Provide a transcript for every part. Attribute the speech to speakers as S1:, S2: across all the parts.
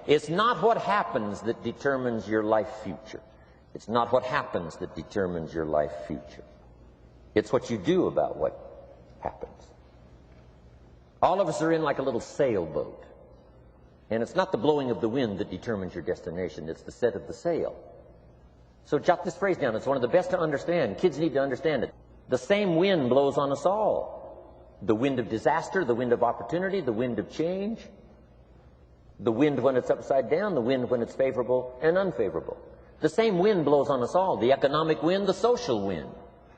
S1: It's not what happens that determines your life future. It's not what happens that determines your life future. It's what you do about what happens. All of us are in like a little sailboat. And it's not the blowing of the wind that determines your destination. It's the set of the sail. So jot this phrase down. It's one of the best to understand. Kids need to understand it. The same wind blows on us all. The wind of disaster, the wind of opportunity, the wind of change. The wind when it's upside down, the wind when it's favorable and unfavorable. The same wind blows on us all. The economic wind, the social wind,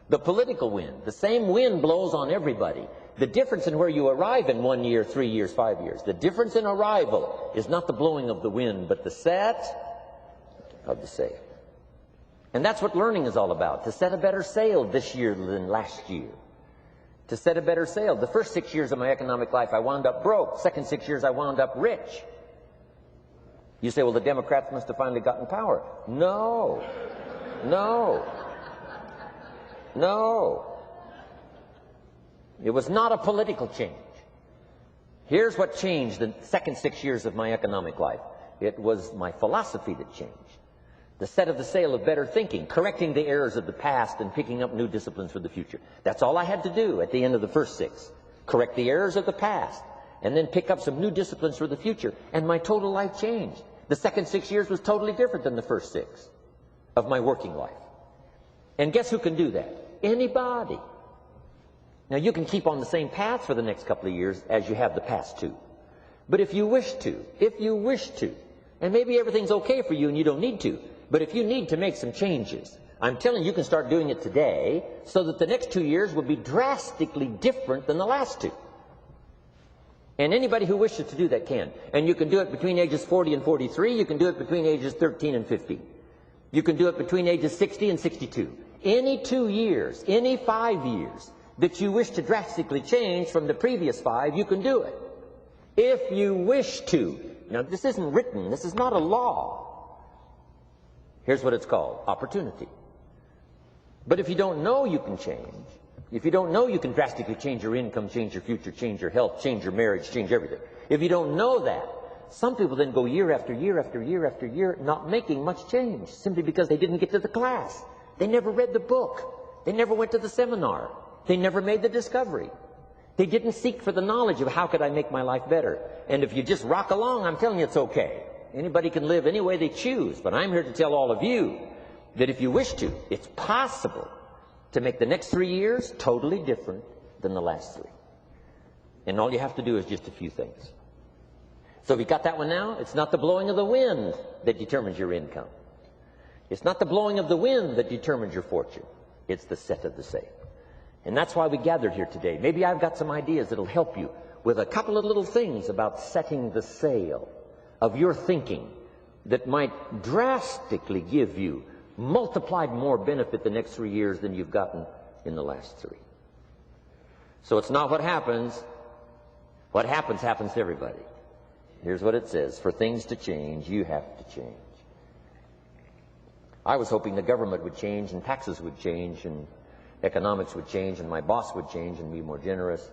S1: the political wind. The same wind blows on everybody. The difference in where you arrive in 1 year, 3 years, 5 years, the difference in arrival is not the blowing of the wind, but the set of the sail. And that's what learning is all about, to set a better sail this year than last year. To set a better sail. The first 6 years of my economic life, I wound up broke. Second 6 years, I wound up rich. You say, well, the Democrats must have finally gotten power. No. No. No. It was not a political change. Here's what changed the second 6 years of my economic life. It was my philosophy that changed. The set of the sail of better thinking, correcting the errors of the past and picking up new disciplines for the future. That's all I had to do at the end of the first 6. Correct the errors of the past and then pick up some new disciplines for the future. And my total life changed. The second 6 years was totally different than the first 6 of my working life. And guess who can do that? Anybody. Now, you can keep on the same path for the next couple of years as you have the past 2. But if you wish to, and maybe everything's okay for you and you don't need to, but if you need to make some changes, I'm telling you, you can start doing it today so that the next 2 years will be drastically different than the last 2. And anybody who wishes to do that can. And you can do it between ages 40 and 43. You can do it between ages 13 and 15. You can do it between ages 60 and 62. Any 2 years, any 5 years that you wish to drastically change from the previous 5, you can do it. If you wish to. Now, this isn't written. This is not a law. Here's what it's called, opportunity. But if you don't know you can change, if you don't know you can drastically change your income, change your future, change your health, change your marriage, change everything. If you don't know that, some people then go year after year after year after year not making much change simply because they didn't get to the class. They never read the book. They never went to the seminar. They never made the discovery. They didn't seek for the knowledge of how could I make my life better. And if you just rock along, I'm telling you it's okay. Anybody can live any way they choose. But I'm here to tell all of you that if you wish to, it's possible to make the next 3 years totally different than the last 3. And all you have to do is just a few things. So if you got that one now, it's not the blowing of the wind that determines your income. It's not the blowing of the wind that determines your fortune. It's the set of the sail. And that's why we gathered here today. Maybe I've got some ideas that'll help you with a couple of little things about setting the sail of your thinking that might drastically give you multiplied more benefit the next 3 years than you've gotten in the last 3. So it's not what happens. What happens happens to everybody. Here's what it says. For things to change, you have to change. I was hoping the government would change and taxes would change and economics would change and my boss would change and be more generous.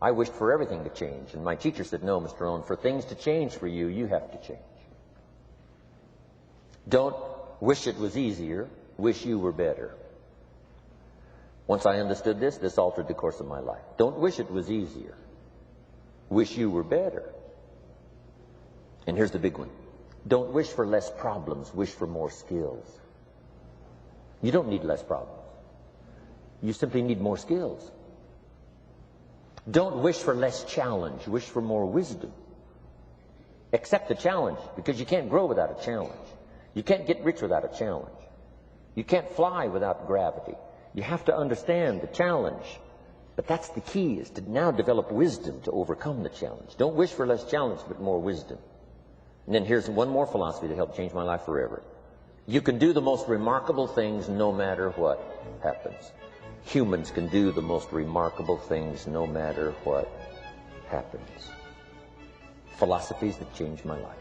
S1: I wished for everything to change. And my teacher said, no, Mr. Rohn, for things to change for you, you have to change. Don't wish it was easier. Wish you were better. Once I understood this, this altered the course of my life. Don't wish it was easier. Wish you were better. And here's the big one. Don't wish for less problems. Wish for more skills. You don't need less problems. You simply need more skills. Don't wish for less challenge. Wish for more wisdom. Accept the challenge, because you can't grow without a challenge. You can't get rich without a challenge. You can't fly without gravity. You have to understand the challenge. But that's the key, is to now develop wisdom to overcome the challenge. Don't wish for less challenge, but more wisdom. And then here's one more philosophy that helped change my life forever. You can do the most remarkable things no matter what happens. Humans can do the most remarkable things no matter what happens. Philosophies that changed my life.